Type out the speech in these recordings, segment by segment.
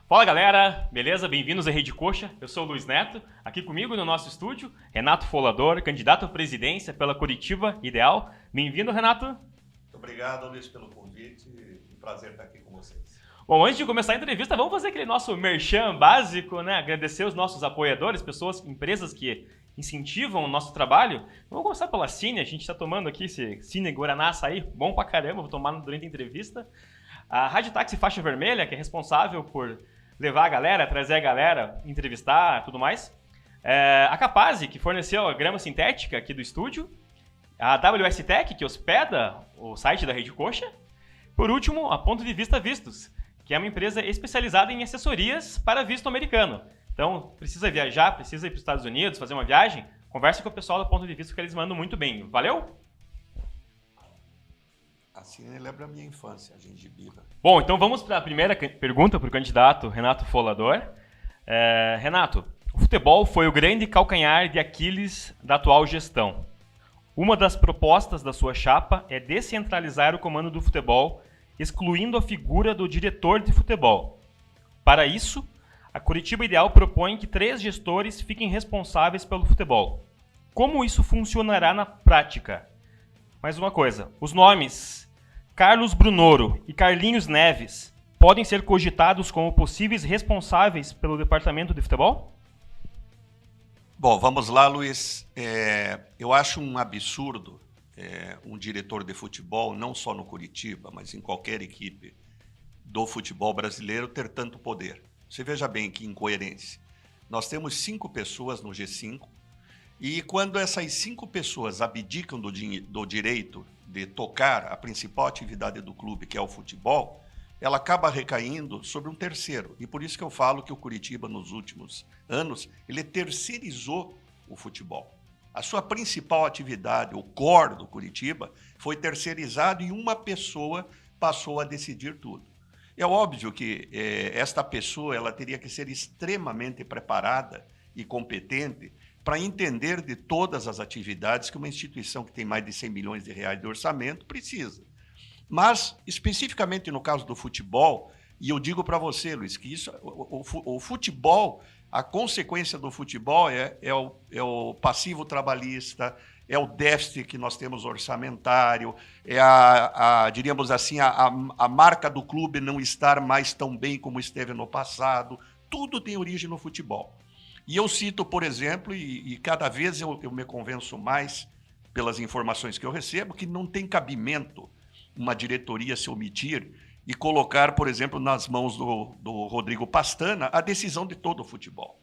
Fala galera, beleza? Bem-vindos à Rede Coxa, eu sou o Luiz Neto, aqui comigo no nosso estúdio, Renato Folador, candidato à presidência pela Curitiba Ideal. Bem-vindo, Renato. Muito obrigado, Luiz, pelo convite, um prazer estar aqui com vocês. Bom, antes de começar a entrevista, vamos fazer aquele nosso merchan básico, né? Agradecer os nossos apoiadores, pessoas, empresas que incentivam o nosso trabalho. Vamos começar pela Cine, a gente está tomando aqui esse Cine Guaraná Açaí, bom pra caramba, vou tomar durante a entrevista. A Rádio Táxi Faixa Vermelha, que é responsável por levar a galera, trazer a galera, entrevistar e tudo mais. A Capaz, que forneceu a grama sintética aqui do estúdio. A WS Tech, que hospeda o site da Rede Coxa. Por último, a Ponto de Vista Vistos, que é uma empresa especializada em assessorias para visto americano. Então, precisa viajar, precisa ir para os Estados Unidos, fazer uma viagem, converse com o pessoal da Ponto de Vista que eles mandam muito bem. Valeu? Assim lembra a minha infância, a gengibiba. Bom, então vamos para a primeira pergunta para o candidato Renato Folador. Renato, o futebol foi o grande calcanhar de Aquiles da atual gestão. Uma das propostas da sua chapa é descentralizar o comando do futebol, excluindo a figura do diretor de futebol. Para isso, a Curitiba Ideal propõe que 3 gestores fiquem responsáveis pelo futebol. Como isso funcionará na prática? Mais uma coisa, os nomes Carlos Brunoro e Carlinhos Neves podem ser cogitados como possíveis responsáveis pelo departamento de futebol? Bom, vamos lá, Luiz. Eu acho um absurdo um diretor de futebol, não só no Curitiba, mas em qualquer equipe do futebol brasileiro, ter tanto poder. Você veja bem que incoerência. Nós temos 5 pessoas no G5 e quando essas 5 pessoas abdicam do direito de tocar a principal atividade do clube, que é o futebol, ela acaba recaindo sobre um terceiro. E por isso que eu falo que o Curitiba, nos últimos anos, ele terceirizou o futebol. A sua principal atividade, o core do Curitiba, foi terceirizado e uma pessoa passou a decidir tudo. É óbvio que esta pessoa ela teria que ser extremamente preparada e competente para entender de todas as atividades que uma instituição que tem mais de 100 milhões de reais de orçamento precisa. Mas, especificamente no caso do futebol, e eu digo para você, Luiz, que isso, o futebol, a consequência do futebol é o passivo trabalhista, é o déficit que nós temos orçamentário, é diríamos assim, a marca do clube não estar mais tão bem como esteve no passado. Tudo tem origem no futebol. E eu cito, por exemplo, e cada vez eu me convenço mais pelas informações que eu recebo, que não tem cabimento uma diretoria se omitir e colocar, por exemplo, nas mãos do Rodrigo Pastana a decisão de todo o futebol.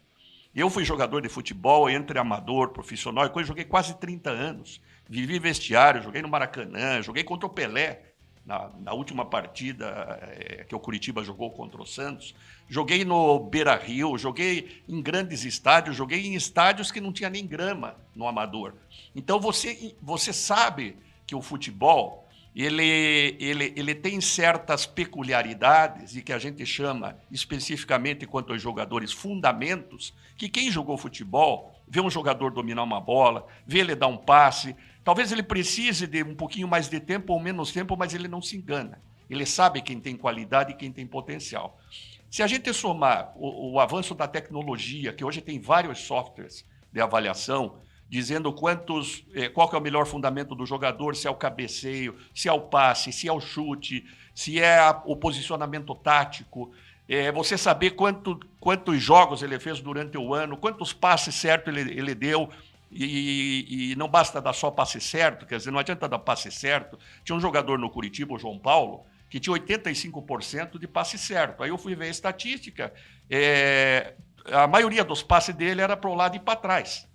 Eu fui jogador de futebol entre amador, profissional, joguei quase 30 anos, vivi vestiário, joguei no Maracanã, joguei contra o Pelé, na última partida que o Curitiba jogou contra o Santos, joguei no Beira-Rio, joguei em grandes estádios, joguei em estádios que não tinha nem grama no amador. Então você sabe que o futebol ele tem certas peculiaridades e que a gente chama especificamente quanto aos jogadores fundamentos, que quem jogou futebol vê um jogador dominar uma bola, vê ele dar um passe, talvez ele precise de um pouquinho mais de tempo ou menos tempo, mas ele não se engana. Ele sabe quem tem qualidade e quem tem potencial. Se a gente somar o avanço da tecnologia, que hoje tem vários softwares de avaliação, dizendo qual que é o melhor fundamento do jogador, se é o cabeceio, se é o passe, se é o chute, se é o posicionamento tático, você saber quantos jogos ele fez durante o ano, quantos passes certos ele deu, e não basta dar só passe certo, quer dizer, não adianta dar passe certo. Tinha um jogador no Curitiba, o João Paulo, que tinha 85% de passe certo. Aí eu fui ver a estatística, a maioria dos passes dele era para o lado e para trás.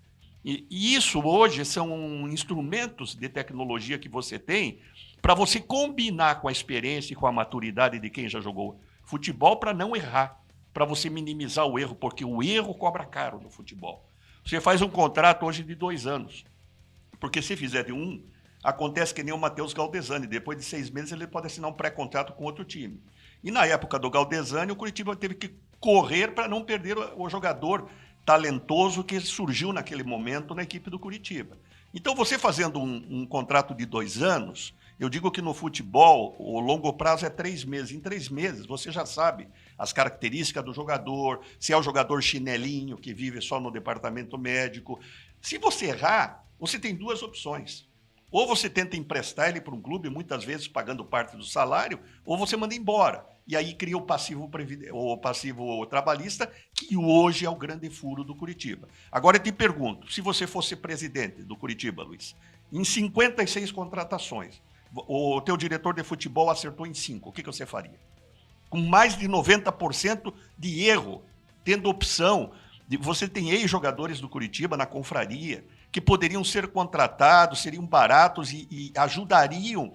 E isso hoje são instrumentos de tecnologia que você tem para você combinar com a experiência e com a maturidade de quem já jogou futebol para não errar, para você minimizar o erro, porque o erro cobra caro no futebol. Você faz um contrato hoje de 2 anos, porque se fizer de 1, acontece que nem o Matheus Galdesani, depois de 6 meses ele pode assinar um pré-contrato com outro time. E na época do Galdesani, o Curitiba teve que correr para não perder o jogador talentoso que surgiu naquele momento na equipe do Curitiba. Então, você fazendo um contrato de 2 anos, Eu digo que no futebol, o longo prazo é 3 meses. Em 3 meses, você já sabe as características do jogador, se é o jogador chinelinho que vive só no departamento médico. Se você errar, você tem 2 opções. Ou você tenta emprestar ele para um clube, muitas vezes pagando parte do salário, ou você manda embora. E aí cria o passivo trabalhista, que hoje é o grande furo do Curitiba. Agora eu te pergunto, se você fosse presidente do Curitiba, Luiz, em 56 contratações, o teu diretor de futebol acertou em 5, o que você faria? Com mais de 90% de erro, tendo opção, você tem ex-jogadores do Curitiba na confraria, que poderiam ser contratados, seriam baratos e ajudariam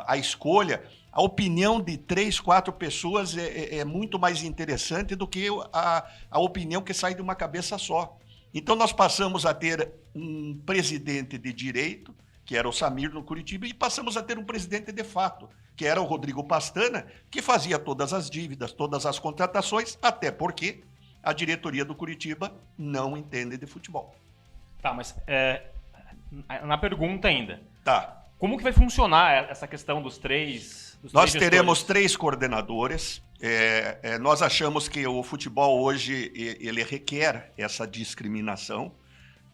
a escolha. A opinião de 3, 4 pessoas é muito mais interessante do que a opinião que sai de uma cabeça só. Então nós passamos a ter um presidente de direito, que era o Samir no Curitiba, e passamos a ter um presidente de fato, que era o Rodrigo Pastana, que fazia todas as dívidas, todas as contratações, até porque a diretoria do Curitiba não entende de futebol. Tá, mas na pergunta ainda. Tá. Como que vai funcionar essa questão dos três Nós gestores? teremos 3 coordenadores. Nós achamos que o futebol hoje ele requer essa discriminação.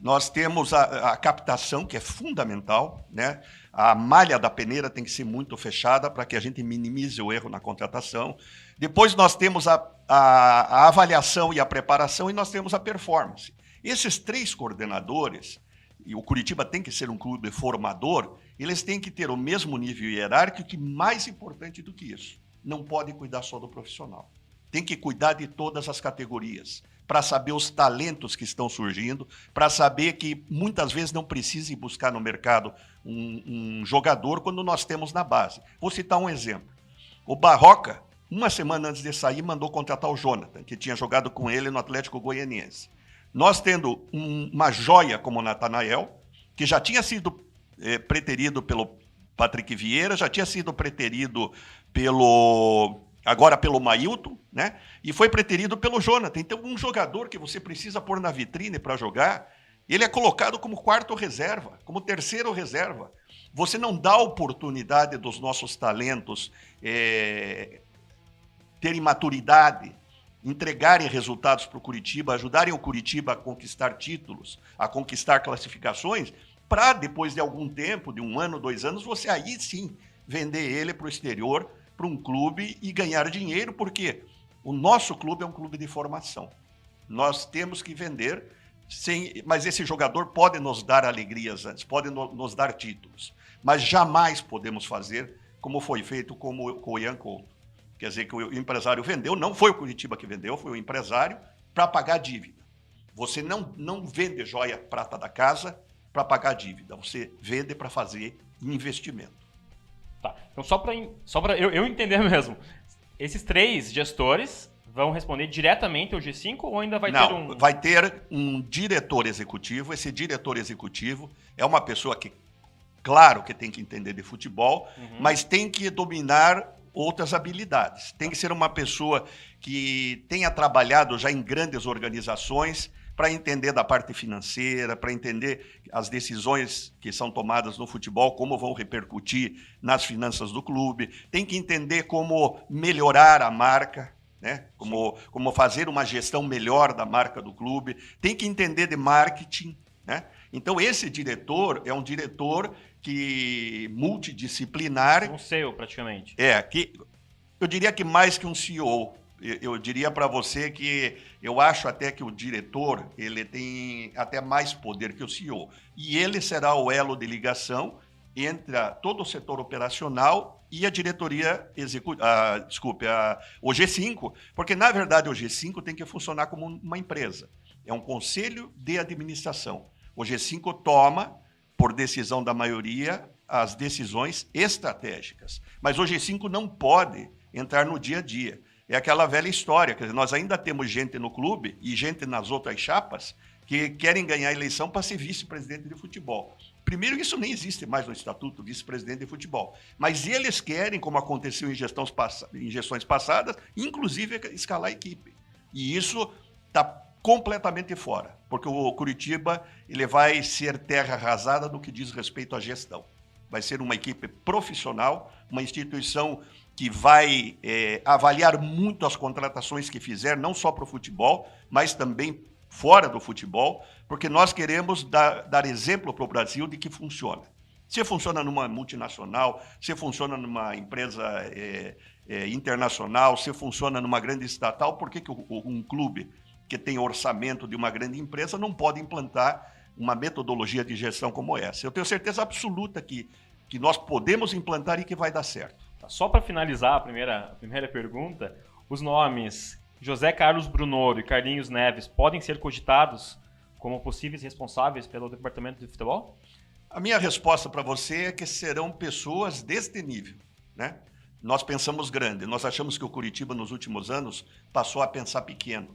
Nós temos a captação, que é fundamental, né? A malha da peneira tem que ser muito fechada para que a gente minimize o erro na contratação. Depois nós temos a avaliação e a preparação, e nós temos a performance. Esses 3 coordenadores, e o Curitiba tem que ser um clube formador, eles têm que ter o mesmo nível hierárquico, e mais importante do que isso, não pode cuidar só do profissional. Tem que cuidar de todas as categorias, para saber os talentos que estão surgindo, para saber que muitas vezes não precisa ir buscar no mercado um jogador quando nós temos na base. Vou citar um exemplo. O Barroca, uma semana antes de sair, mandou contratar o Jonathan, que tinha jogado com ele no Atlético Goianiense. Nós tendo uma joia como o Natanael, que já tinha sido preterido pelo Patrick Vieira, já tinha sido preterido agora pelo Mailton, né? E foi preterido pelo Jonathan. Então, um jogador que você precisa pôr na vitrine para jogar, ele é colocado como 4º reserva, como 3º reserva. Você não dá oportunidade dos nossos talentos terem maturidade, entregarem resultados para o Curitiba, ajudarem o Curitiba a conquistar títulos, a conquistar classificações, para depois de algum tempo, de 1 ano, 2 anos, você aí sim vender ele para o exterior, para um clube e ganhar dinheiro, porque o nosso clube é um clube de formação. Nós temos que vender, mas esse jogador pode nos dar alegrias antes, pode nos dar títulos, mas jamais podemos fazer como foi feito com o Ian Couto. Quer dizer que o empresário vendeu, não foi o Curitiba que vendeu, foi o empresário para pagar a dívida. Você não vende joia prata da casa para pagar a dívida, você vende para fazer investimento. Tá, então só para eu entender mesmo, esses 3 gestores vão responder diretamente ao G5 ou ainda vai ter um... Vai ter um diretor executivo. Esse diretor executivo é uma pessoa que, claro que tem que entender de futebol, mas tem que dominar outras habilidades. Tem que ser uma pessoa que tenha trabalhado já em grandes organizações para entender da parte financeira, para entender as decisões que são tomadas no futebol, como vão repercutir nas finanças do clube. Tem que entender como melhorar a marca, né? Como fazer uma gestão melhor da marca do clube. Tem que entender de marketing, né? Então, esse diretor é um diretor multidisciplinar. Um CEO, praticamente. Eu diria que mais que um CEO. Eu diria para você que eu acho até que o diretor ele tem até mais poder que o CEO. E ele será o elo de ligação entre todo o setor operacional e a diretoria executiva, o G5, porque, na verdade, o G5 tem que funcionar como uma empresa. É um conselho de administração. O G5 toma, por decisão da maioria, as decisões estratégicas. Mas o G5 não pode entrar no dia a dia. É aquela velha história, quer dizer, nós ainda temos gente no clube e gente nas outras chapas que querem ganhar a eleição para ser vice-presidente de futebol. Primeiro, isso nem existe mais no estatuto, vice-presidente de futebol. Mas eles querem, como aconteceu em gestões passadas, inclusive escalar a equipe. E isso está completamente fora, porque o Curitiba ele vai ser terra arrasada no que diz respeito à gestão. vai ser uma equipe profissional, uma instituição que vai avaliar muito as contratações que fizer, não só para o futebol, mas também fora do futebol, porque nós queremos dar exemplo para o Brasil de que funciona. Se funciona numa multinacional, se funciona numa empresa internacional, se funciona numa grande estatal, por que um clube que tem orçamento de uma grande empresa não pode implantar uma metodologia de gestão como essa? Eu tenho certeza absoluta que nós podemos implantar e que vai dar certo. Só para finalizar a primeira pergunta, os nomes José Carlos Brunoro e Carlinhos Neves podem ser cogitados como possíveis responsáveis pelo departamento de futebol? A minha resposta para você é que serão pessoas deste nível, né? Nós pensamos grande, nós achamos que o Curitiba nos últimos anos passou a pensar pequeno,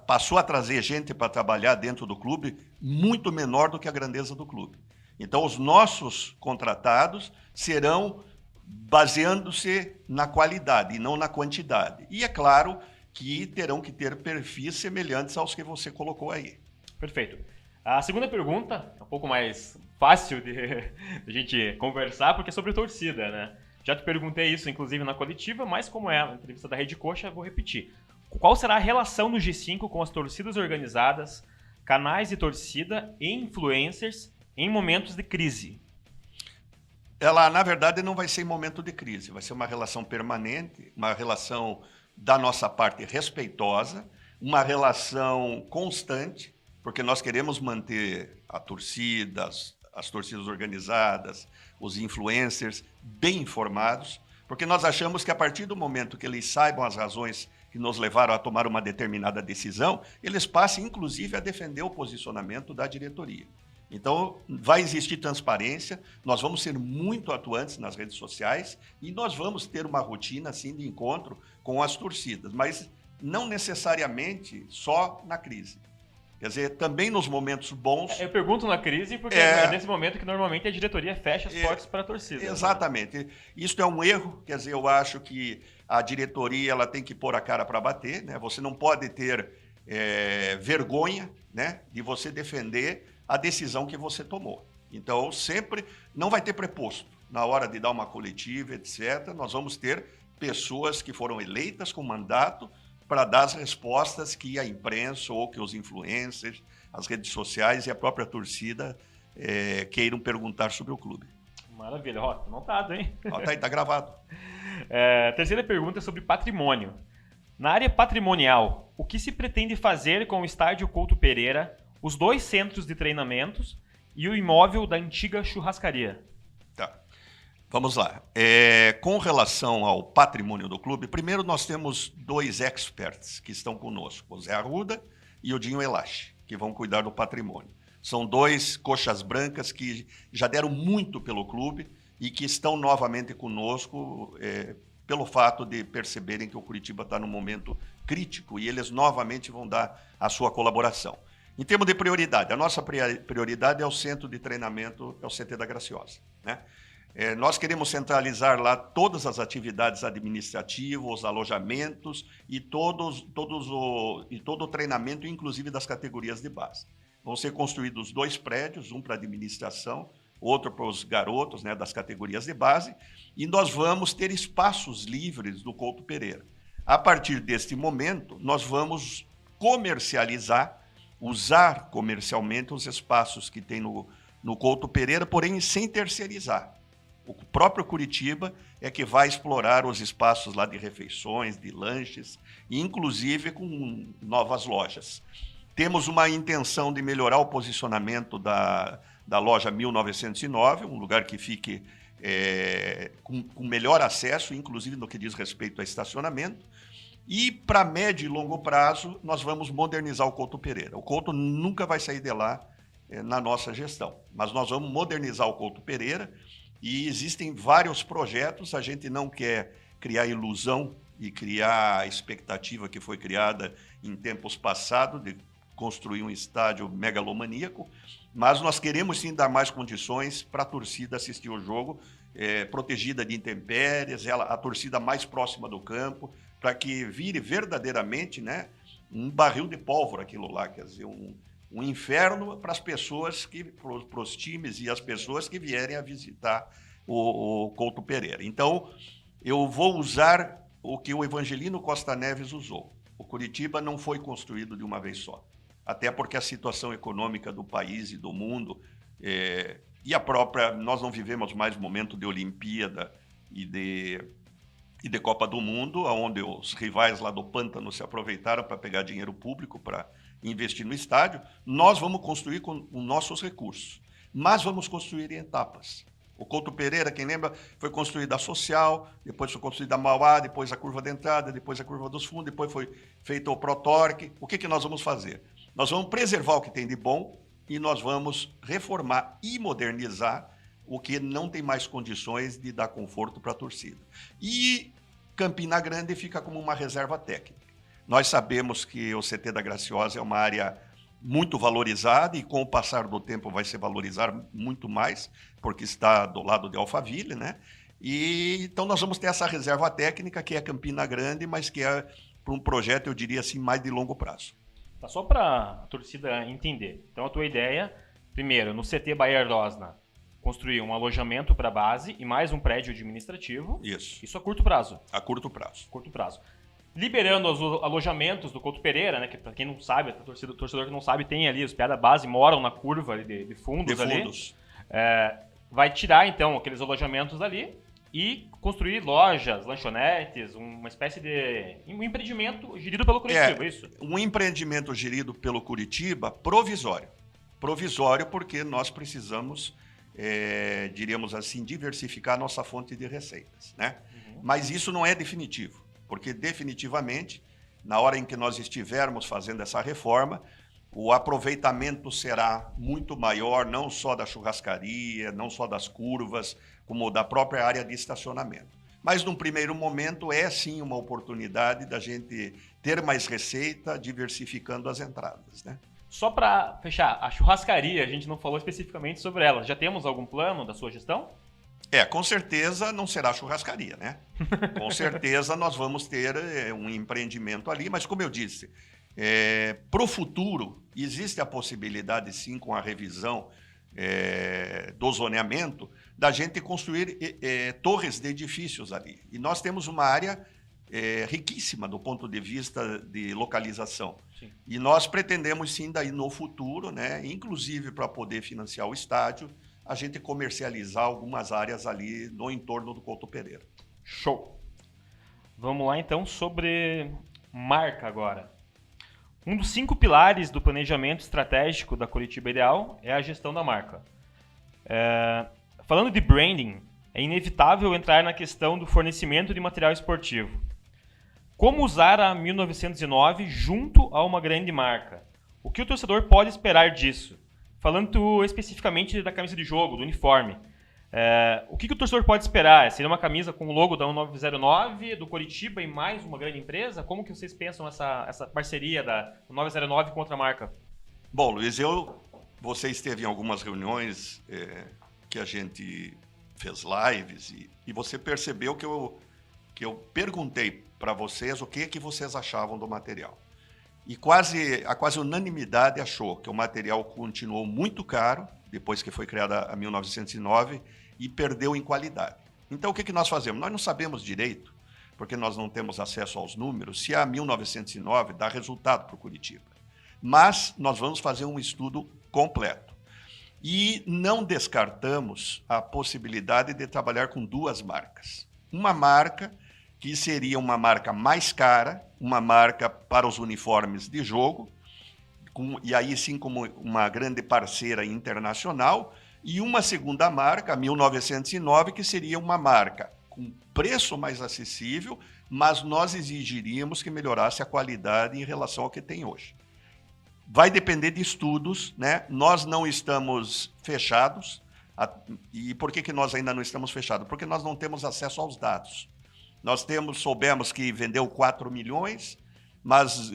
passou a trazer gente para trabalhar dentro do clube muito menor do que a grandeza do clube. Então os nossos contratados serão baseando-se na qualidade e não na quantidade. E é claro que terão que ter perfis semelhantes aos que você colocou aí. Perfeito. A segunda pergunta é um pouco mais fácil de a gente conversar, porque é sobre torcida, né? Já te perguntei isso, inclusive, na coletiva, mas como é a entrevista da Rede Coxa, eu vou repetir. Qual será a relação no G5 com as torcidas organizadas, canais de torcida e influencers em momentos de crise? Ela, na verdade, não vai ser em momento de crise, vai ser uma relação permanente, uma relação da nossa parte respeitosa, uma relação constante, porque nós queremos manter a torcida, as torcidas organizadas, os influencers bem informados, porque nós achamos que a partir do momento que eles saibam as razões que nos levaram a tomar uma determinada decisão, eles passem, inclusive, a defender o posicionamento da diretoria. Então, vai existir transparência, nós vamos ser muito atuantes nas redes sociais e nós vamos ter uma rotina assim, de encontro com as torcidas, mas não necessariamente só na crise. Quer dizer, também nos momentos bons... Eu pergunto na crise porque é nesse momento que normalmente a diretoria fecha as portas para a torcida. Exatamente. Né? Isso é um erro, quer dizer, eu acho que a diretoria ela tem que pôr a cara para bater, né? Você não pode ter vergonha, né, de você defender a decisão que você tomou. Então, sempre não vai ter preposto. Na hora de dar uma coletiva, etc., nós vamos ter pessoas que foram eleitas com mandato para dar as respostas que a imprensa ou que os influencers, as redes sociais e a própria torcida queiram perguntar sobre o clube. Maravilha, ó, tá anotado, hein? Ó, tá aí, tá gravado. Terceira pergunta é sobre patrimônio. Na área patrimonial, o que se pretende fazer com o estádio Couto Pereira, os 2 centros de treinamentos e o imóvel da antiga churrascaria? Tá. Vamos lá. Com relação ao patrimônio do clube, primeiro nós temos 2 experts que estão conosco, o Zé Arruda e o Dinho Elache, que vão cuidar do patrimônio. São 2 coxas brancas que já deram muito pelo clube e que estão novamente conosco pelo fato de perceberem que o Curitiba está num momento crítico e eles novamente vão dar a sua colaboração. Em termos de prioridade, a nossa prioridade é o centro de treinamento, é o CT da Graciosa, né? Nós queremos centralizar lá todas as atividades administrativas, os alojamentos e todo o treinamento, inclusive das categorias de base. Vão ser construídos 2 prédios, um para administração, outro para os garotos, né, das categorias de base, e nós vamos ter espaços livres do Couto Pereira. A partir deste momento, nós vamos comercializar, usar comercialmente os espaços que tem no Couto Pereira, porém sem terceirizar. O próprio Curitiba é que vai explorar os espaços lá de refeições, de lanches, inclusive com novas lojas. Temos uma intenção de melhorar o posicionamento da loja 1909, um lugar que fique com melhor acesso, inclusive no que diz respeito a estacionamento. E para médio e longo prazo, nós vamos modernizar o Couto Pereira. O Couto nunca vai sair de lá na nossa gestão, mas nós vamos modernizar o Couto Pereira e existem vários projetos. A gente não quer criar ilusão e criar a expectativa que foi criada em tempos passados de construir um estádio megalomaníaco, mas nós queremos sim dar mais condições para a torcida assistir o jogo, protegida de intempéries, a torcida mais próxima do campo, para que vire verdadeiramente, né, um barril de pólvora aquilo lá, quer dizer, um inferno para as pessoas, para os times e as pessoas que vierem a visitar o Couto Pereira. Então, eu vou usar o que o Evangelino Costa Neves usou. O Curitiba não foi construído de uma vez só, até porque a situação econômica do país e do mundo, e a própria, nós não vivemos mais momento de Olimpíada e de Copa do Mundo, onde os rivais lá do Pântano se aproveitaram para pegar dinheiro público para investir no estádio. Nós vamos construir com os nossos recursos, mas vamos construir em etapas. O Couto Pereira, quem lembra, foi construída a Social, depois foi construída a Mauá, depois a curva de entrada, depois a curva dos fundos, depois foi feito o Protorque. O que nós vamos fazer? Nós vamos preservar o que tem de bom e nós vamos reformar e modernizar o que não tem mais condições de dar conforto para a torcida. E Campina Grande fica como uma reserva técnica. Nós sabemos que o CT da Graciosa é uma área muito valorizada e com o passar do tempo vai se valorizar muito mais, porque está do lado de Alphaville, né? E então nós vamos ter essa reserva técnica que é Campina Grande, mas que é para um projeto, eu diria assim, mais de longo prazo. Tá, só para a torcida entender. Então a tua ideia, primeiro, no CT Bayer Rosna, construir um alojamento para a base e mais um prédio administrativo. Isso a curto prazo. A curto prazo. Curto prazo. Liberando os alojamentos do Couto Pereira, né? Que para quem não sabe, o torcedor que não sabe, tem ali os piá da base, moram na curva ali de fundos ali. Vai tirar então aqueles alojamentos ali e construir lojas, lanchonetes, uma espécie de um empreendimento gerido pelo Curitiba, isso? Um empreendimento gerido pelo Curitiba provisório. Provisório porque nós precisamos, diríamos assim, diversificar nossa fonte de receitas, né? Mas isso não é definitivo. Porque definitivamente, na hora em que nós estivermos fazendo essa reforma, o aproveitamento será muito maior, não só da churrascaria, não só das curvas, como da própria área de estacionamento. Mas, num primeiro momento, é sim uma oportunidade da gente ter mais receita, diversificando as entradas, né? Só para fechar, a churrascaria, a gente não falou especificamente sobre ela. Já temos algum plano da sua gestão? Com certeza não será churrascaria, né? Com certeza nós vamos ter um empreendimento ali, mas como eu disse, para o futuro existe a possibilidade sim, com a revisão do zoneamento, da gente construir torres de edifícios ali. E nós temos uma área riquíssima do ponto de vista de localização. Sim. E nós pretendemos sim, daí no futuro, né, inclusive para poder financiar o estádio, a gente comercializar algumas áreas ali no entorno do Couto Pereira. Show! Vamos lá então sobre marca agora. Um dos 5 pilares do planejamento estratégico da Curitiba Ideal é a gestão da marca. Falando de branding, é inevitável entrar na questão do fornecimento de material esportivo. Como usar a 1909 junto a uma grande marca? O que o torcedor pode esperar disso? Falando especificamente da camisa de jogo, do uniforme, o que o torcedor pode esperar? Seria uma camisa com o logo da 1909, do Curitiba e mais uma grande empresa? Como que vocês pensam essa parceria da 909 com outra marca? Bom, Luiz, você esteve em algumas reuniões que a gente fez lives e você percebeu que eu perguntei para vocês o que vocês achavam do material. E a quase unanimidade achou que o material continuou muito caro, depois que foi criada a 1909, e perdeu em qualidade. Então, o que nós fazemos? Nós não sabemos direito, porque nós não temos acesso aos números, se a 1909 dá resultado para o Curitiba. Mas nós vamos fazer um estudo completo. E não descartamos a possibilidade de trabalhar com 2 marcas. Uma marca que seria uma marca mais cara, uma marca para os uniformes de jogo, e aí sim como uma grande parceira internacional, e uma segunda marca, a 1909, que seria uma marca com preço mais acessível, mas nós exigiríamos que melhorasse a qualidade em relação ao que tem hoje. Vai depender de estudos, né? Nós não estamos fechados. E por que nós ainda não estamos fechados? Porque nós não temos acesso aos dados. Nós soubemos que vendeu 4 milhões, mas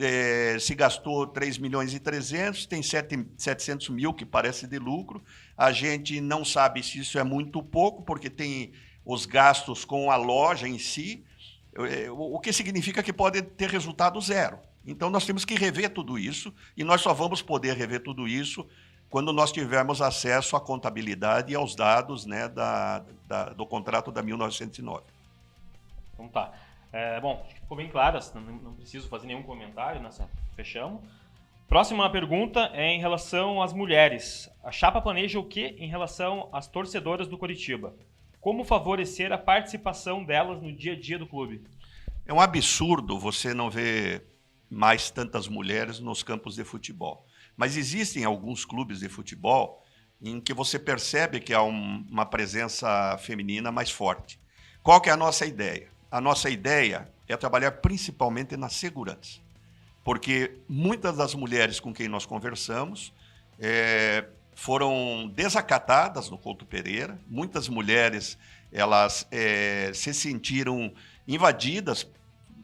se gastou 3 milhões e 300, tem 700 mil que parece de lucro. A gente não sabe se isso é muito ou pouco, porque tem os gastos com a loja em si, o que significa que pode ter resultado zero. Então nós temos que rever tudo isso, e nós só vamos poder rever tudo isso quando nós tivermos acesso à contabilidade e aos dados, né, do contrato da 1909. Então tá. Bom, acho que ficou bem claro, não preciso fazer nenhum comentário, fechamos. Próxima pergunta é em relação às mulheres. A chapa planeja o que em relação às torcedoras do Coritiba? Como favorecer a participação delas no dia a dia do clube? É um absurdo você não ver mais tantas mulheres nos campos de futebol. Mas existem alguns clubes de futebol em que você percebe que há uma presença feminina mais forte. Qual que é a nossa ideia? A nossa ideia é trabalhar principalmente na segurança. Porque muitas das mulheres com quem nós conversamos foram desacatadas no Couto Pereira. Muitas mulheres elas se sentiram invadidas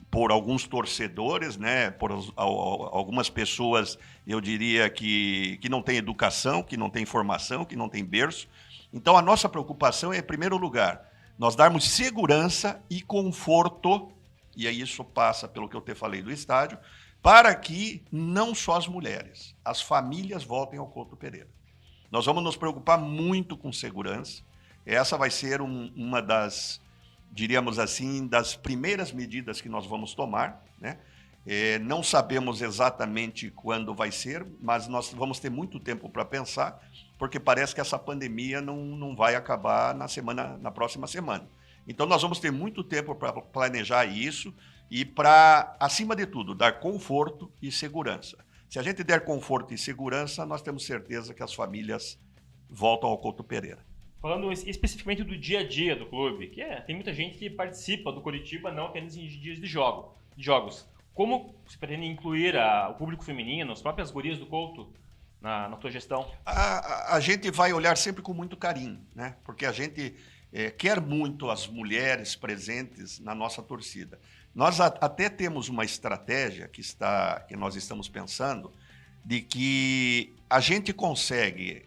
por alguns torcedores, né? Por algumas pessoas, eu diria, que não têm educação, que não têm formação, que não têm berço. Então, a nossa preocupação é, em primeiro lugar, nós darmos segurança e conforto, e aí isso passa pelo que eu te falei do estádio, para que não só as mulheres, as famílias voltem ao Couto Pereira. Nós vamos nos preocupar muito com segurança. Essa vai ser uma das, diríamos assim, das primeiras medidas que nós vamos tomar, né? Não sabemos exatamente quando vai ser, mas nós vamos ter muito tempo para pensar, porque parece que essa pandemia não vai acabar na próxima semana. Então nós vamos ter muito tempo para planejar isso e para, acima de tudo, dar conforto e segurança. Se a gente der conforto e segurança, nós temos certeza que as famílias voltam ao Couto Pereira. Falando especificamente do dia a dia do clube, tem muita gente que participa do Coritiba não apenas em dias de jogos. Como você pretende incluir o público feminino, as próprias gurias do Couto na tua gestão? A gente vai olhar sempre com muito carinho, né? Porque a gente quer muito as mulheres presentes na nossa torcida. Nós até temos uma estratégia que nós estamos pensando, de que a gente consegue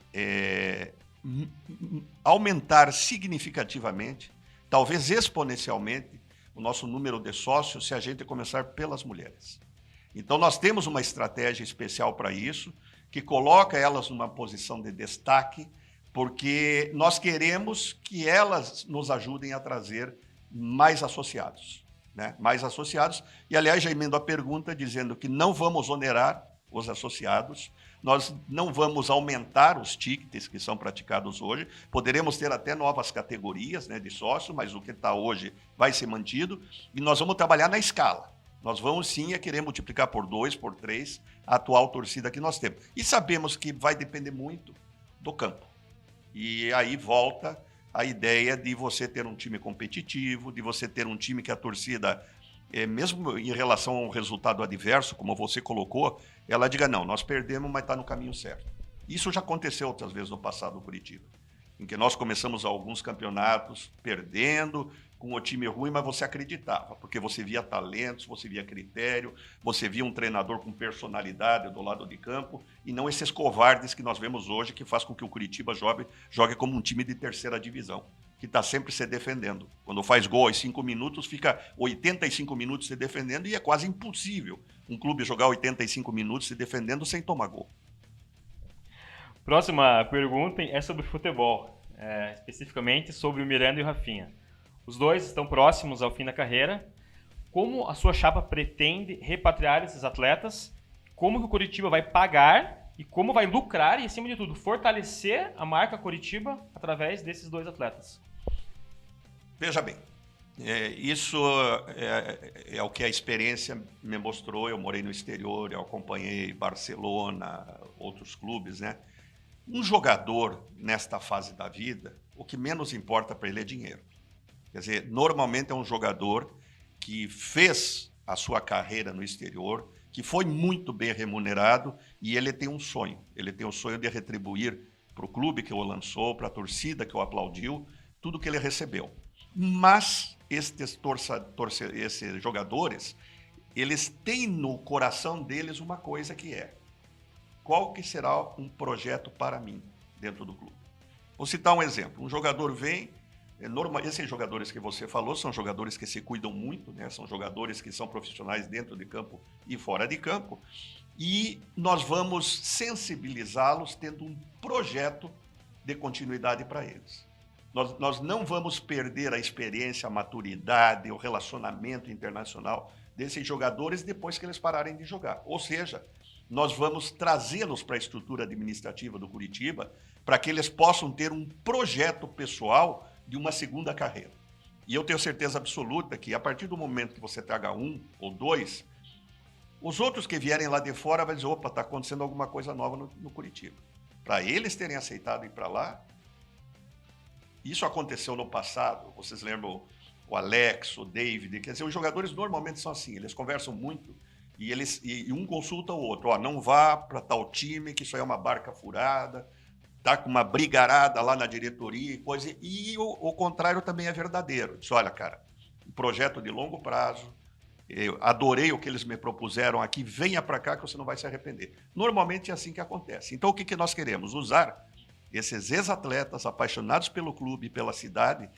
aumentar significativamente, talvez exponencialmente, o nosso número de sócios se a gente começar pelas mulheres. Então nós temos uma estratégia especial para isso, que coloca elas numa posição de destaque, porque nós queremos que elas nos ajudem a trazer mais associados, né? Mais associados. E, aliás, já emendo a pergunta dizendo que não vamos onerar os associados, nós não vamos aumentar os tickets que são praticados hoje, poderemos ter até novas categorias, né, de sócios, mas o que está hoje vai ser mantido, e nós vamos trabalhar na escala. Nós vamos sim querer multiplicar por 2, por 3 a atual torcida que nós temos. E sabemos que vai depender muito do campo. E aí volta a ideia de você ter um time competitivo, de você ter um time que a torcida, mesmo em relação ao resultado adverso, como você colocou, ela diga, não, nós perdemos, mas está no caminho certo. Isso já aconteceu outras vezes no passado no Curitiba, em que nós começamos alguns campeonatos perdendo, com o time ruim, mas você acreditava, porque você via talentos, você via critério, você via um treinador com personalidade do lado de campo, e não esses covardes que nós vemos hoje, que faz com que o Curitiba jogue como um time de terceira divisão, que está sempre se defendendo. Quando faz gol aos 5 minutos, fica 85 minutos se defendendo, e é quase impossível um clube jogar 85 minutos se defendendo sem tomar gol. Próxima pergunta é sobre futebol, especificamente sobre o Miranda e o Rafinha. Os dois estão próximos ao fim da carreira. Como a sua chapa pretende repatriar esses atletas? Como que o Coritiba vai pagar e como vai lucrar e, acima de tudo, fortalecer a marca Coritiba através desses dois atletas? Veja bem, isso é o que a experiência me mostrou. Eu morei no exterior, eu acompanhei Barcelona, outros clubes, né? Um jogador, nesta fase da vida, o que menos importa para ele é dinheiro. Quer dizer, normalmente é um jogador que fez a sua carreira no exterior, que foi muito bem remunerado e ele tem um sonho. Ele tem o sonho de retribuir para o clube que o lançou, para a torcida que o aplaudiu, tudo que ele recebeu. Mas esses jogadores, eles têm no coração deles uma coisa que qual que será um projeto para mim dentro do clube? Vou citar um exemplo. Um jogador vem, Esses jogadores que você falou são jogadores que se cuidam muito, né? São jogadores que são profissionais dentro de campo e fora de campo. E nós vamos sensibilizá-los tendo um projeto de continuidade para eles. Nós não vamos perder a experiência, a maturidade, o relacionamento internacional desses jogadores depois que eles pararem de jogar. Ou seja, nós vamos trazê-los para a estrutura administrativa do Curitiba para que eles possam ter um projeto pessoal de uma segunda carreira. E eu tenho certeza absoluta que a partir do momento que você traga um ou dois, os outros que vierem lá de fora vão dizer, opa, está acontecendo alguma coisa nova no Curitiba. Para eles terem aceitado ir para lá, isso aconteceu no passado, vocês lembram o Alex, o David, quer dizer, os jogadores normalmente são assim, eles conversam muito e um consulta o outro, ó, não vá para tal time, que isso aí é uma barca furada, tá com uma brigarada lá na diretoria e coisa, e o contrário também é verdadeiro. Diz, olha, cara, um projeto de longo prazo, eu adorei o que eles me propuseram aqui, venha para cá que você não vai se arrepender. Normalmente é assim que acontece. Então, o que nós queremos? Usar esses ex-atletas apaixonados pelo clube e pela cidade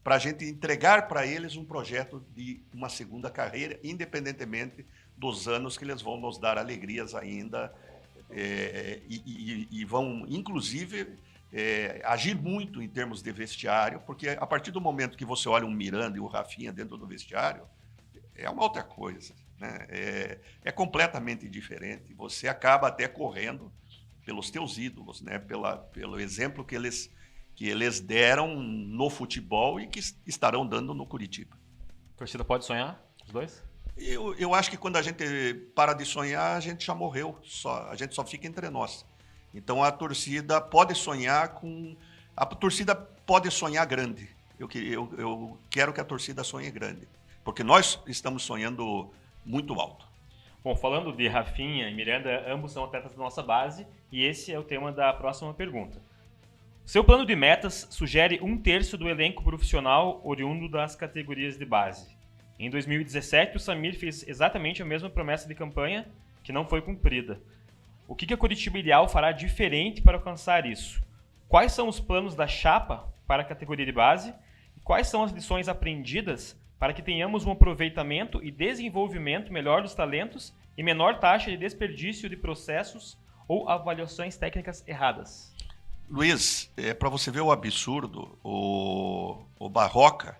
para a gente entregar para eles um projeto de uma segunda carreira, independentemente dos anos que eles vão nos dar alegrias ainda, e vão, inclusive, agir muito em termos de vestiário, porque a partir do momento que você olha um Miranda e o Rafinha dentro do vestiário, é uma outra coisa, né? É completamente diferente. Você acaba até correndo pelos teus ídolos, né? Pelo exemplo que eles deram no futebol e que estarão dando no Curitiba. A torcida pode sonhar, os dois? Eu acho que quando a gente para de sonhar, a gente já morreu. A gente só fica entre nós. Então a torcida pode sonhar a torcida pode sonhar grande. Eu quero que a torcida sonhe grande, porque nós estamos sonhando muito alto. Bom, falando de Rafinha e Miranda, ambos são atletas da nossa base e esse é o tema da próxima pergunta. Seu plano de metas sugere 1/3 do elenco profissional oriundo das categorias de base. Em 2017, o Samir fez exatamente a mesma promessa de campanha que não foi cumprida. O que a Curitiba Ideal fará diferente para alcançar isso? Quais são os planos da chapa para a categoria de base? E quais são as lições aprendidas para que tenhamos um aproveitamento e desenvolvimento melhor dos talentos e menor taxa de desperdício de processos ou avaliações técnicas erradas? Luiz, para você ver o absurdo, o Barroca,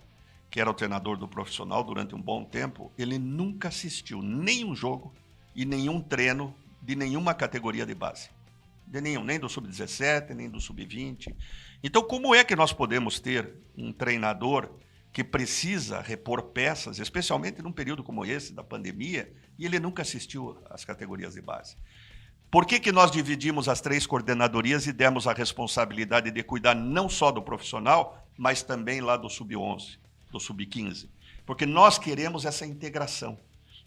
que era o treinador do profissional durante um bom tempo, ele nunca assistiu nenhum jogo e nenhum treino de nenhuma categoria de base. De nenhum, nem do Sub-17, nem do Sub-20. Então, como é que nós podemos ter um treinador que precisa repor peças, especialmente num período como esse, da pandemia, e ele nunca assistiu às categorias de base? Por que nós dividimos as 3 coordenadorias e demos a responsabilidade de cuidar não só do profissional, mas também lá do Sub-11, do Sub-15? Porque nós queremos essa integração,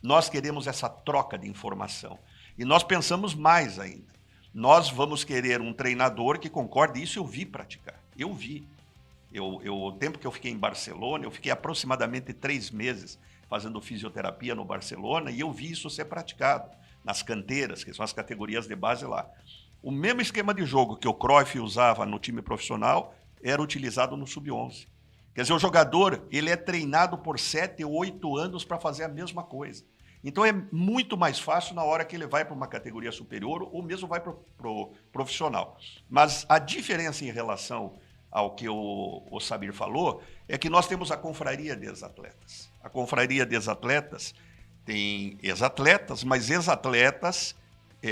nós queremos essa troca de informação. E nós pensamos mais ainda. Nós vamos querer um treinador que concorde, isso eu vi praticar, eu vi. O tempo que eu fiquei em Barcelona, eu fiquei aproximadamente 3 meses fazendo fisioterapia no Barcelona e eu vi isso ser praticado nas canteiras, que são as categorias de base lá. O mesmo esquema de jogo que o Cruyff usava no time profissional era utilizado no Sub-11. Quer dizer, o jogador ele é treinado por 7 ou 8 anos para fazer a mesma coisa. Então é muito mais fácil na hora que ele vai para uma categoria superior ou mesmo vai para o profissional. Mas a diferença em relação ao que o Samir falou é que nós temos a confraria de ex-atletas. A confraria de ex-atletas tem ex-atletas, mas ex-atletas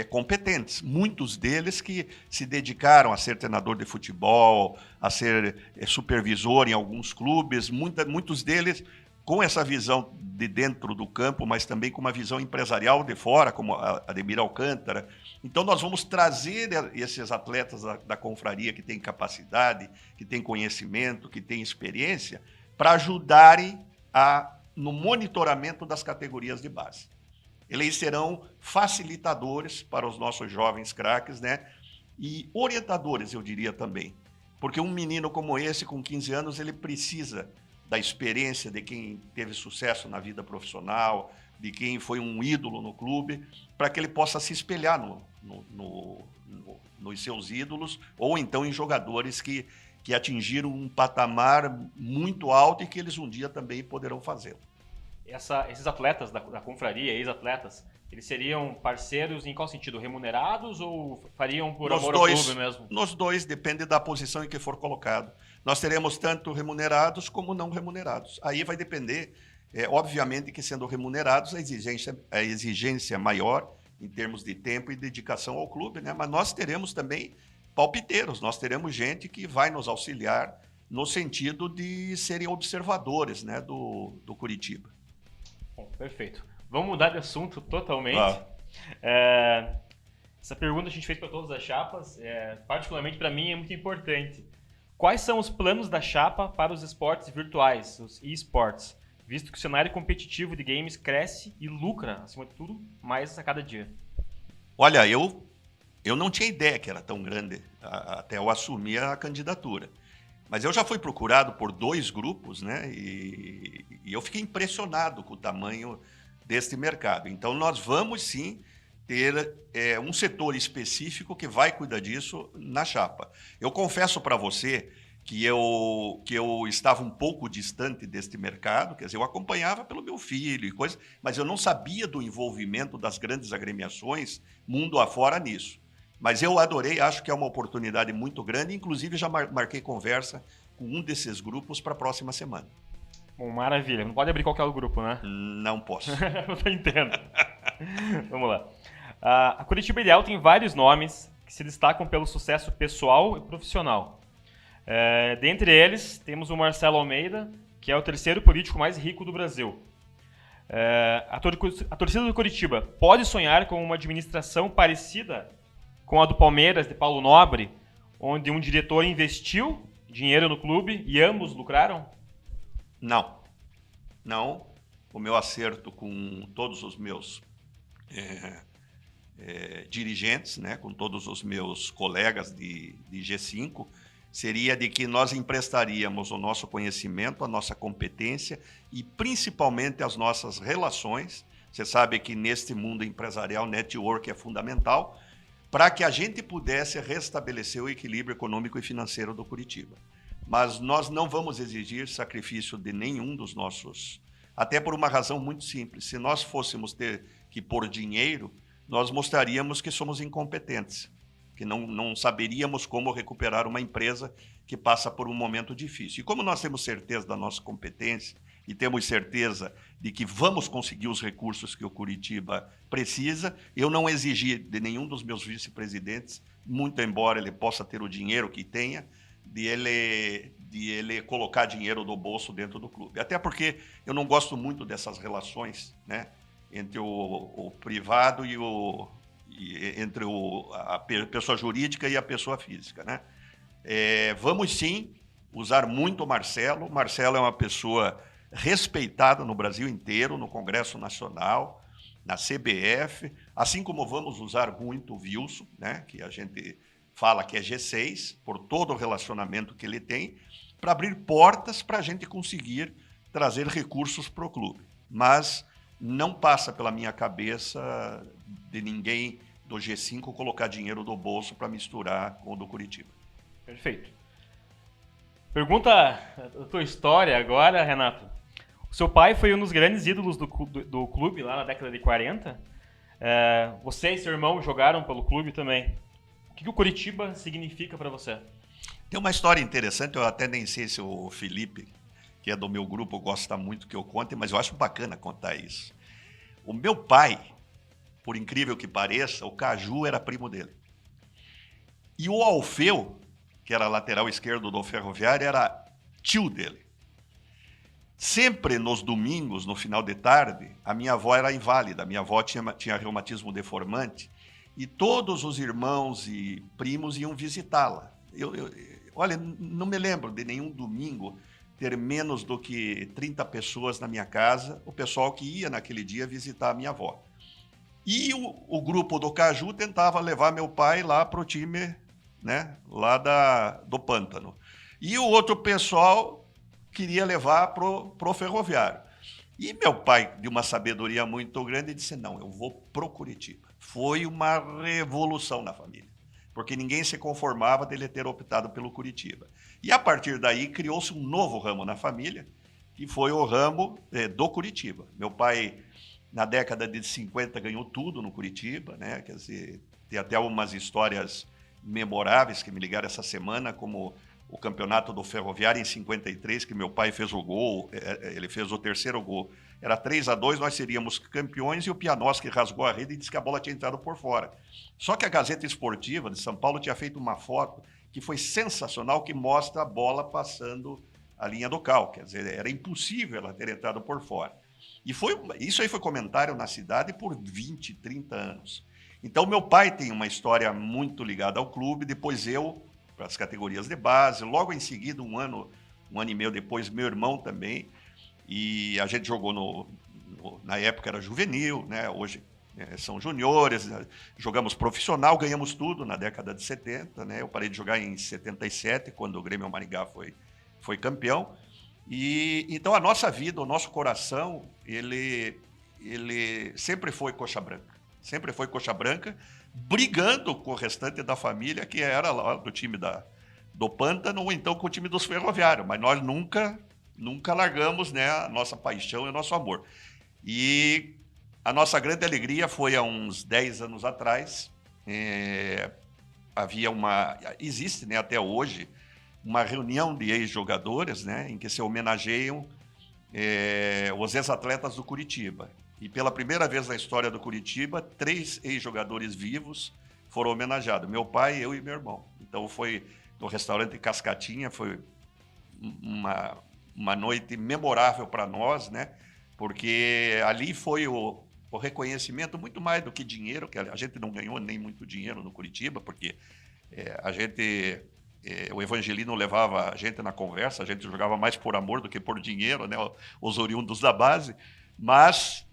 competentes. Muitos deles que se dedicaram a ser treinador de futebol, a ser supervisor em alguns clubes, muitos deles com essa visão de dentro do campo, mas também com uma visão empresarial de fora, como a Ademir Alcântara. Então, nós vamos trazer esses atletas da confraria que têm capacidade, que têm conhecimento, que têm experiência, para ajudarem no monitoramento das categorias de base. Eles serão facilitadores para os nossos jovens craques, né? E orientadores, eu diria também. Porque um menino como esse, com 15 anos, ele precisa da experiência de quem teve sucesso na vida profissional, de quem foi um ídolo no clube, para que ele possa se espelhar nos seus ídolos, ou então em jogadores que que atingiram um patamar muito alto e que eles um dia também poderão fazê-lo. Esses atletas da confraria, ex-atletas, eles seriam parceiros em qual sentido? Remunerados ou fariam por amor ao clube mesmo? Nos dois, depende da posição em que for colocado. Nós teremos tanto remunerados como não remunerados. Aí vai depender, obviamente que sendo remunerados, a exigência é maior em termos de tempo e dedicação ao clube, né? Mas nós teremos também palpiteiros, nós teremos gente que vai nos auxiliar no sentido de serem observadores, né, do Curitiba. Bom, perfeito. Vamos mudar de assunto totalmente. Essa pergunta a gente fez para todas as chapas, particularmente para mim é muito importante. Quais são os planos da chapa para os esportes virtuais, os esportes, visto que o cenário competitivo de games cresce e lucra, acima de tudo, mais a cada dia? Olha, eu não tinha ideia que era tão grande até eu assumir a candidatura. Mas eu já fui procurado por 2 grupos, né? E eu fiquei impressionado com o tamanho deste mercado. Então, nós vamos sim ter um setor específico que vai cuidar disso na chapa. Eu confesso para você que eu estava um pouco distante deste mercado, quer dizer, eu acompanhava pelo meu filho e coisas, mas eu não sabia do envolvimento das grandes agremiações mundo afora nisso. Mas eu adorei, acho que é uma oportunidade muito grande, inclusive já marquei conversa com um desses grupos para a próxima semana. Bom, maravilha. Não pode abrir qualquer grupo, né? Não posso. Eu entendo. Vamos lá. A Curitiba Ideal tem vários nomes que se destacam pelo sucesso pessoal e profissional. Dentre eles, temos o Marcelo Almeida, que é o 3º político mais rico do Brasil. A torcida do Curitiba pode sonhar com uma administração parecida com a do Palmeiras, de Paulo Nobre, onde um diretor investiu dinheiro no clube e ambos lucraram? Não. Não. O meu acerto com todos os meus dirigentes, né, com todos os meus colegas de G5, seria de que nós emprestaríamos o nosso conhecimento, a nossa competência e principalmente as nossas relações. Você sabe que neste mundo empresarial, network é fundamental, para que a gente pudesse restabelecer o equilíbrio econômico e financeiro do Curitiba. Mas nós não vamos exigir sacrifício de nenhum dos nossos, até por uma razão muito simples. Se nós fôssemos ter que pôr dinheiro, nós mostraríamos que somos incompetentes, que não saberíamos como recuperar uma empresa que passa por um momento difícil. E como nós temos certeza da nossa competência e temos certeza de que vamos conseguir os recursos que o Curitiba precisa, eu não exigi de nenhum dos meus vice-presidentes, muito embora ele possa ter o dinheiro que tenha, de ele colocar dinheiro do bolso dentro do clube. Até porque eu não gosto muito dessas relações, né, entre o privado entre a pessoa jurídica e a pessoa física, né? Vamos sim usar muito o Marcelo. O Marcelo é uma pessoa respeitada no Brasil inteiro, no Congresso Nacional, na CBF, assim como vamos usar muito o Wilson, né, que a gente fala que é G6, por todo o relacionamento que ele tem, para abrir portas para a gente conseguir trazer recursos para o clube. Mas não passa pela minha cabeça de ninguém do G5 colocar dinheiro do bolso para misturar com o do Curitiba. Perfeito. Pergunta da tua história agora, Renato. O seu pai foi um dos grandes ídolos do clube lá na década de 40. Você e seu irmão jogaram pelo clube também. O que o Curitiba significa para você? Tem uma história interessante, eu até nem sei se o Felipe, que é do meu grupo, gosta muito que eu conte, mas eu acho bacana contar isso. O meu pai, por incrível que pareça, o Caju era primo dele. E o Alfeu, que era lateral esquerdo do Ferroviário, era tio dele. Sempre nos domingos, no final de tarde, a minha avó era inválida, a minha avó tinha reumatismo deformante, e todos os irmãos e primos iam visitá-la. Olha, não me lembro de nenhum domingo ter menos do que 30 pessoas na minha casa, o pessoal que ia naquele dia visitar a minha avó. E o grupo do Caju tentava levar meu pai lá para o time, né, lá do Pântano. E o outro pessoal queria levar pro Ferroviário. E meu pai, de uma sabedoria muito grande, disse, não, eu vou pro Curitiba. Foi uma revolução na família. porque ninguém se conformava dele ter optado pelo Curitiba. E a partir daí criou-se um novo ramo na família, que foi o ramo do Curitiba. Meu pai, na década de 50, ganhou tudo no Curitiba, né? Quer dizer, tem até algumas histórias memoráveis que me ligaram essa semana, como o campeonato do Ferroviário em 53, que meu pai fez o gol, ele fez o terceiro gol. Era 3-2, nós seríamos campeões, e o Pianoski rasgou a rede e disse que a bola tinha entrado por fora. Só que a Gazeta Esportiva de São Paulo tinha feito uma foto que foi sensacional, que mostra a bola passando a linha do cal. Quer dizer, era impossível ela ter entrado por fora. E isso aí foi comentário na cidade por 20, 30 anos. Então, meu pai tem uma história muito ligada ao clube, depois eu, para as categorias de base, logo em seguida, um ano e meio depois, meu irmão também, e a gente jogou na época era juvenil, né? Hoje são juniores, né? Jogamos profissional, ganhamos tudo na década de 70, né? Eu parei de jogar em 77, quando o Grêmio Maringá foi campeão. E então a nossa vida, o nosso coração, ele sempre foi coxa branca. Sempre foi coxa branca, brigando com o restante da família, que era lá do time do Pântano, ou então com o time dos Ferroviários. Mas nós nunca largamos, né, a nossa paixão e o nosso amor. E a nossa grande alegria foi há uns 10 anos atrás. Existe, né, até hoje, uma reunião de ex-jogadores, né, em que se homenageiam os ex-atletas do Curitiba. E pela primeira vez na história do Curitiba, 3 ex-jogadores vivos foram homenageados. Meu pai, eu e meu irmão. Então foi no restaurante Cascatinha, foi uma noite memorável para nós, né? Porque ali foi o reconhecimento, muito mais do que dinheiro, que a gente não ganhou nem muito dinheiro no Curitiba, porque o Evangelino levava a gente na conversa, a gente jogava mais por amor do que por dinheiro, né? Os oriundos da base, mas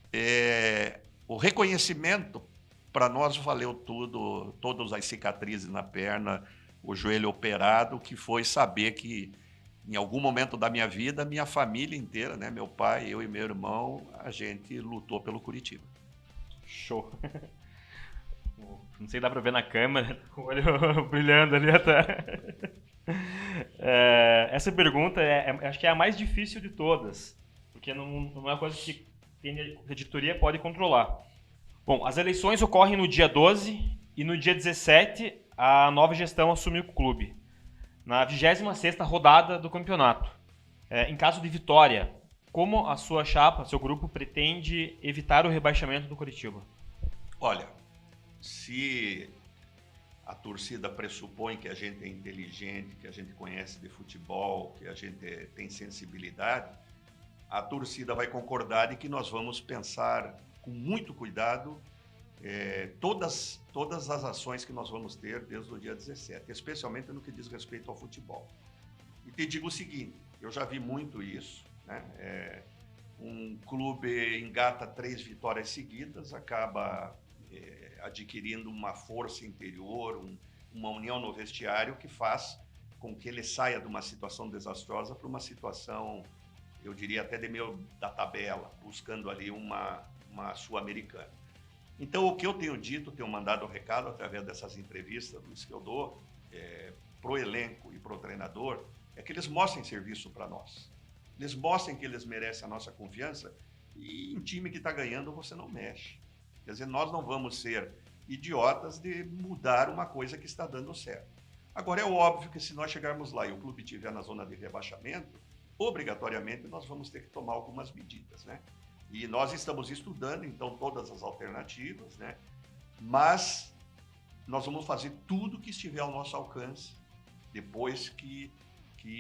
o reconhecimento para nós valeu tudo, todas as cicatrizes na perna, o joelho operado, que foi saber que em algum momento da minha vida, minha família inteira, né, meu pai, eu e meu irmão, a gente lutou pelo Curitiba. Show. Não sei se dá para ver na câmera, com o olho brilhando ali até. Essa pergunta acho que é a mais difícil de todas, porque não é uma coisa que a editoria pode controlar. Bom, as eleições ocorrem no dia 12 e no dia 17 a nova gestão assume o clube, na 26ª rodada do campeonato. Em caso de vitória, como a sua chapa, seu grupo, pretende evitar o rebaixamento do Curitiba? Olha, se a torcida pressupõe que a gente é inteligente, que a gente conhece de futebol, que a gente tem sensibilidade, a torcida vai concordar de que nós vamos pensar com muito cuidado todas as ações que nós vamos ter desde o dia 17, especialmente no que diz respeito ao futebol. E te digo o seguinte, eu já vi muito isso, né? Um clube engata 3 vitórias seguidas, acaba adquirindo uma força interior, uma união no vestiário que faz com que ele saia de uma situação desastrosa para uma situação, eu diria até de meio da tabela, buscando ali uma Sul-Americana. Então, o que eu tenho dito, tenho mandado um recado através dessas entrevistas que eu dou para o elenco e para o treinador, é que eles mostrem serviço para nós. Eles mostrem que eles merecem a nossa confiança, e em time que está ganhando você não mexe. Quer dizer, nós não vamos ser idiotas de mudar uma coisa que está dando certo. Agora, é óbvio que se nós chegarmos lá e o clube estiver na zona de rebaixamento, obrigatoriamente nós vamos ter que tomar algumas medidas, né? E nós estamos estudando, então, todas as alternativas, né? Mas nós vamos fazer tudo que estiver ao nosso alcance, depois que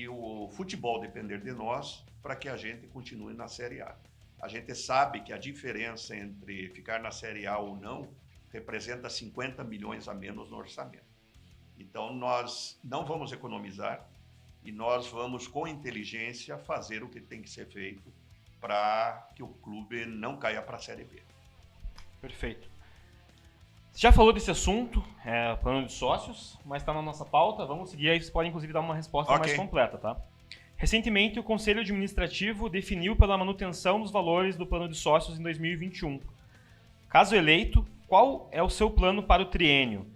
o futebol depender de nós, para que a gente continue na Série A. A gente sabe que a diferença entre ficar na Série A ou não representa 50 milhões a menos no orçamento. Então, nós não vamos economizar e nós vamos, com inteligência, fazer o que tem que ser feito para que o clube não caia para a Série B. Perfeito. Você já falou desse assunto, plano de sócios, mas está na nossa pauta. Vamos seguir aí, você pode inclusive dar uma resposta mais completa, tá? Recentemente, o Conselho Administrativo definiu pela manutenção dos valores do plano de sócios em 2021. Caso eleito, qual é o seu plano para o triênio?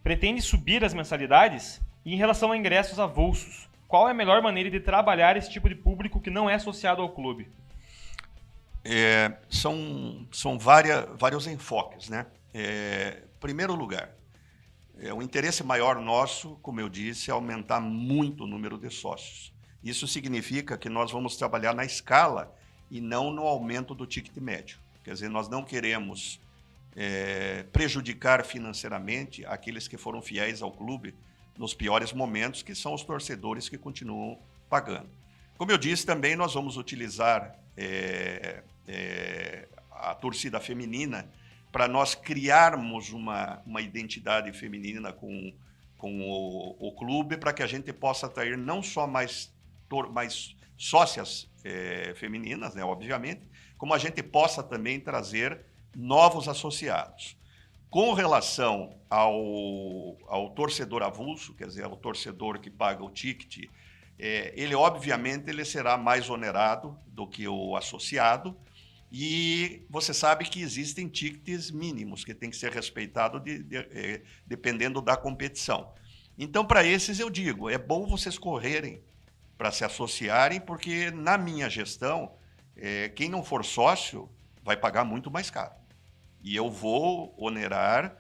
pretende subir as mensalidades? E em relação a ingressos avulsos, qual é a melhor maneira de trabalhar esse tipo de público que não é associado ao clube? São vários enfoques, né? Primeiro lugar, o interesse maior nosso, como eu disse, é aumentar muito o número de sócios. Isso significa que nós vamos trabalhar na escala e não no aumento do ticket médio. Quer dizer, nós não queremos prejudicar financeiramente aqueles que foram fiéis ao clube nos piores momentos, que são os torcedores que continuam pagando. Como eu disse, também nós vamos utilizar a torcida feminina para nós criarmos uma identidade feminina com o clube, para que a gente possa atrair não só mais sócias femininas, né, obviamente, como a gente possa também trazer novos associados. Com relação ao torcedor avulso, quer dizer, ao torcedor que paga o ticket, ele obviamente ele será mais onerado do que o associado, e você sabe que existem tickets mínimos que tem que ser respeitado dependendo da competição. Então, para esses eu digo, é bom vocês correrem para se associarem, porque na minha gestão, quem não for sócio vai pagar muito mais caro. E eu vou onerar,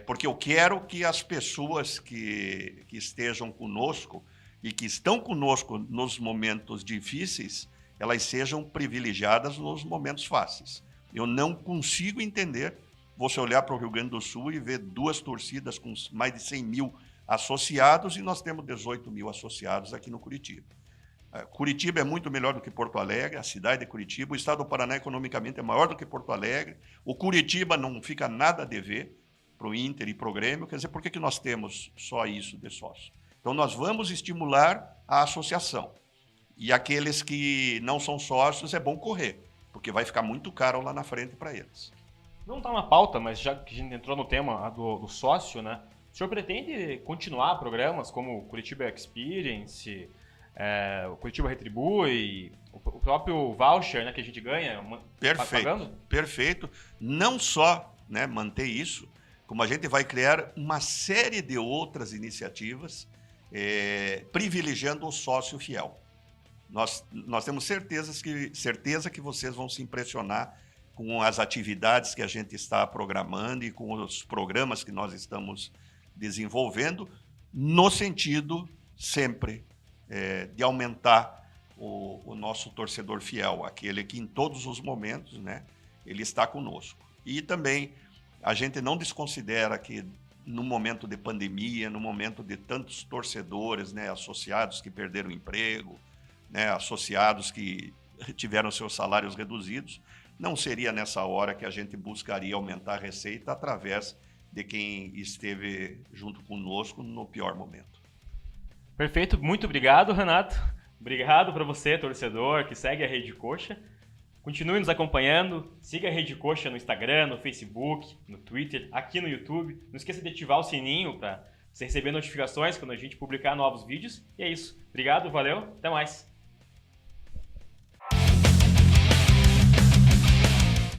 porque eu quero que as pessoas que estejam conosco e que estão conosco nos momentos difíceis, elas sejam privilegiadas nos momentos fáceis. Eu não consigo entender você olhar para o Rio Grande do Sul e ver duas torcidas com mais de 100 mil associados, e nós temos 18 mil associados aqui no Curitiba. Curitiba é muito melhor do que Porto Alegre, a cidade de Curitiba, o estado do Paraná economicamente é maior do que Porto Alegre, o Curitiba não fica nada a dever para o Inter e para o Grêmio, quer dizer, por que nós temos só isso de sócio? Então nós vamos estimular a associação, e aqueles que não são sócios é bom correr, porque vai ficar muito caro lá na frente para eles. Não está na pauta, mas já que a gente entrou no tema do sócio, né? O senhor pretende continuar programas como o Curitiba Experience, o Curitiba Retribui, o próprio voucher, né, que a gente ganha pagando? Perfeito. Não só, né, manter isso, como a gente vai criar uma série de outras iniciativas privilegiando o sócio fiel. Nós temos certeza que vocês vão se impressionar com as atividades que a gente está programando e com os programas que nós estamos desenvolvendo, no sentido sempre de aumentar o nosso torcedor fiel, aquele que em todos os momentos, né, ele está conosco. E também a gente não desconsidera que no momento de pandemia, no momento de tantos torcedores, né, associados que perderam o emprego, né, associados que tiveram seus salários reduzidos, não seria nessa hora que a gente buscaria aumentar a receita através de quem esteve junto conosco no pior momento. Perfeito, muito obrigado, Renato. Obrigado para você, torcedor, que segue a Rede Coxa. Continue nos acompanhando, siga a Rede Coxa no Instagram, no Facebook, no Twitter, aqui no YouTube. Não esqueça de ativar o sininho para você receber notificações quando a gente publicar novos vídeos. E é isso. Obrigado, valeu, até mais.